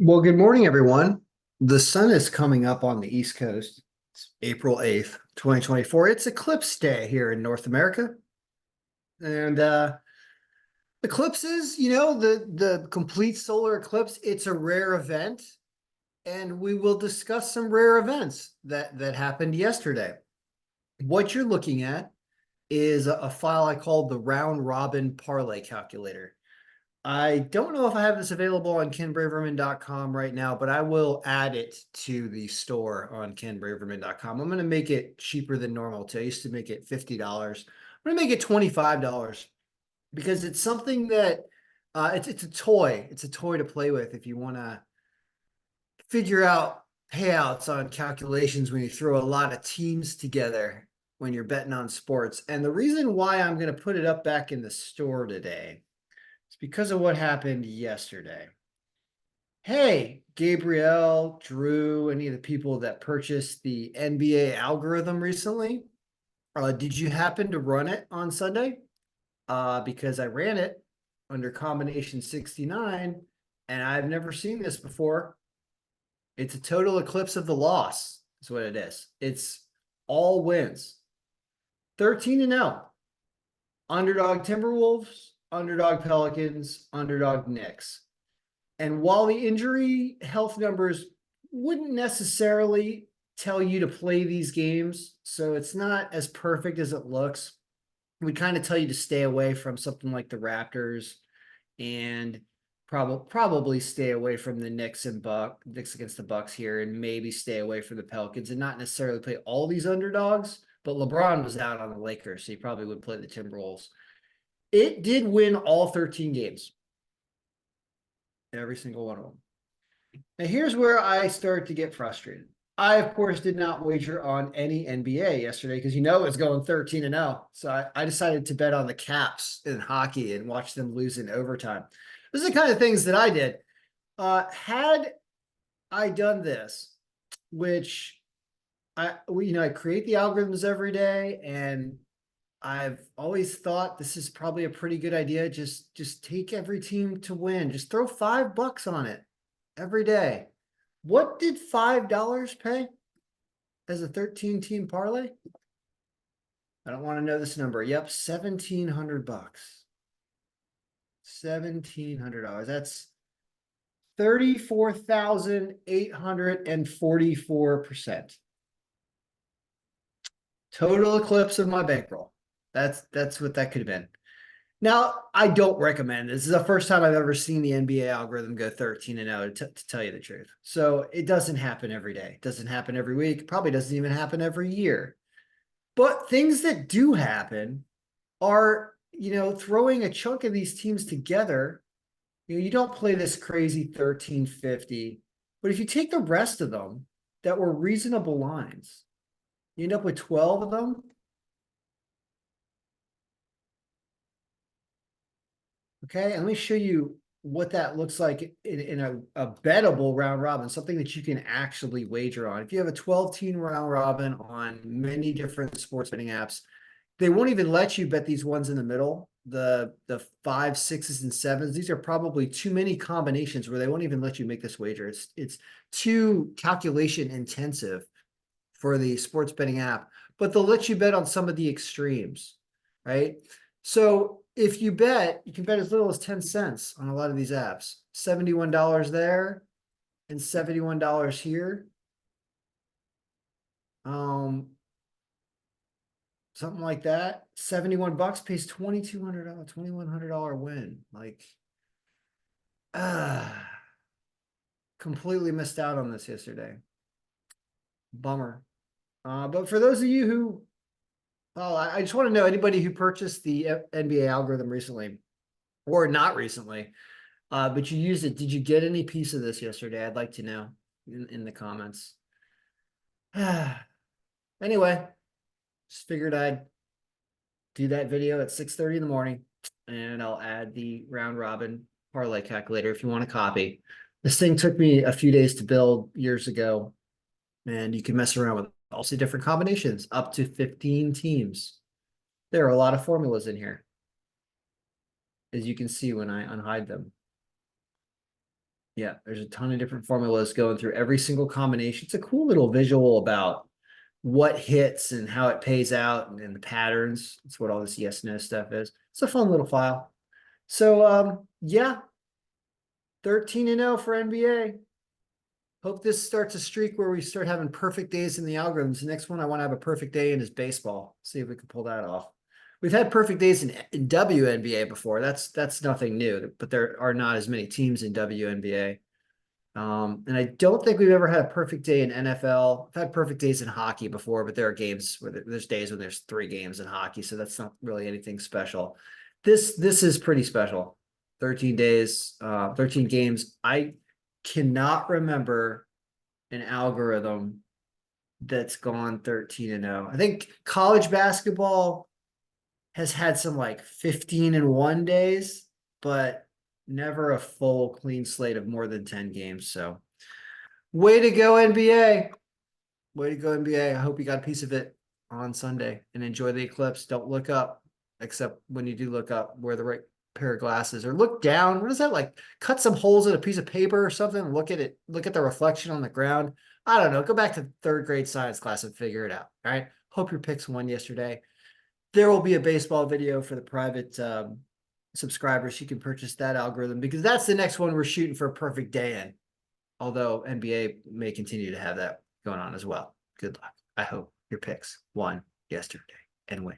Well, good morning, everyone. The sun is coming up on the East Coast. It's April 8th, 2024. It's Eclipse Day here in North America. And eclipses, the complete solar eclipse, it's a rare event. And we will discuss some rare events that happened yesterday. What you're looking at is a file I called the round robin parlay calculator. I don't know if I have this available on kenbraverman.com right now, but I will add it to the store on kenbraverman.com. I'm going to make it cheaper than normal too. I used to make it $50. I'm going to make it $25 because it's something that it's a toy. It's a toy to play with if you want to figure out payouts on calculations when you throw a lot of teams together when you're betting on sports. And the reason why I'm going to put it up back in the store today, it's because of what happened yesterday. Hey, Gabriel, Drew, any of the people that purchased the NBA algorithm recently, did you happen to run it on Sunday? Because I ran it under combination 69, and I've never seen this before. It's a total eclipse of the loss, is what it is. It's all wins. 13-0. Underdog Timberwolves, underdog Pelicans, underdog Knicks. And while the injury health numbers wouldn't necessarily tell you to play these games, so it's not as perfect as it looks, we kind of tell you to stay away from something like the Raptors and probably stay away from the Knicks against the Bucks here, and maybe stay away from the Pelicans and not necessarily play all these underdogs. But LeBron was out on the Lakers, so he probably would play the Timberwolves. It did win all 13 games. Every single one of them. Now, here's where I start to get frustrated. I, of course, did not wager on any NBA yesterday because it's going 13-0. So I decided to bet on the Caps in hockey and watch them lose in overtime. Those are the kind of things that I did. Had I done this, which I create the algorithms every day, and I've always thought this is probably a pretty good idea. Just take every team to win. Just throw $5 on it every day. What did $5 pay as a 13-team parlay? I don't want to know this number. Yep, $1,700. $1,700. That's 34,844%. Total eclipse of my bankroll. That's what that could have been. Now, I don't recommend this. This is the first time I've ever seen the NBA algorithm go 13-0, to tell you the truth. So it doesn't happen every day. It doesn't happen every week. Probably doesn't even happen every year. But things that do happen are, throwing a chunk of these teams together. You don't play this crazy 1350. But if you take the rest of them that were reasonable lines, you end up with 12 of them. Okay, and let me show you what that looks like in a bettable round robin, something that you can actually wager on. If you have a 12-team round robin on many different sports betting apps, they won't even let you bet these ones in the middle, the 5s, 6s, and 7s. These are probably too many combinations where they won't even let you make this wager. It's too calculation intensive for the sports betting app, but they'll let you bet on some of the extremes, right? So if you bet, you can bet as little as 10 cents on a lot of these apps. $71 there and $71 here. Something like that. $71 pays $2,200, $2,100 win. Like, completely missed out on this yesterday. Bummer. But for those of you who, I just want to know, anybody who purchased the NBA algorithm recently or not recently, but you used it, did you get any piece of this yesterday? I'd like to know in the comments. Anyway, just figured I'd do that video at 6:30 in the morning, and I'll add the round robin parlay calculator if you want a copy. This thing took me a few days to build years ago, and you can mess around with all the different combinations, up to 15 teams. There are a lot of formulas in here, as you can see when I unhide them. Yeah, there's a ton of different formulas going through every single combination. It's a cool little visual about what hits and how it pays out and the patterns. That's what all this yes no stuff is. It's a fun little file. So yeah, 13-0 for NBA. Hope this starts a streak where we start having perfect days in the algorithms. The next one I want to have a perfect day in is baseball. See if we can pull that off. We've had perfect days in WNBA before. That's nothing new, but there are not as many teams in WNBA. And I don't think we've ever had a perfect day in NFL. I've had perfect days in hockey before, but there are games where there's days when there's 3 games in hockey, so that's not really anything special. This is pretty special. 13 days, 13 games. I cannot remember an algorithm that's gone 13-0. I think college basketball has had some like 15-1 days, but never a full clean slate of more than 10 games. So way to go, NBA. Way to go, NBA. I hope you got a piece of it on Sunday and enjoy the eclipse. Don't look up, except when you do look up, wear the right pair of glasses or look down. What is that like? Cut some holes in a piece of paper or something. Look at it. Look at the reflection on the ground. I don't know. Go back to 3rd grade science class and figure it out. All right. Hope your picks won yesterday. There will be a baseball video for the private subscribers. You can purchase that algorithm because that's the next one we're shooting for a perfect day in. Although NBA may continue to have that going on as well. Good luck. I hope your picks won yesterday and win.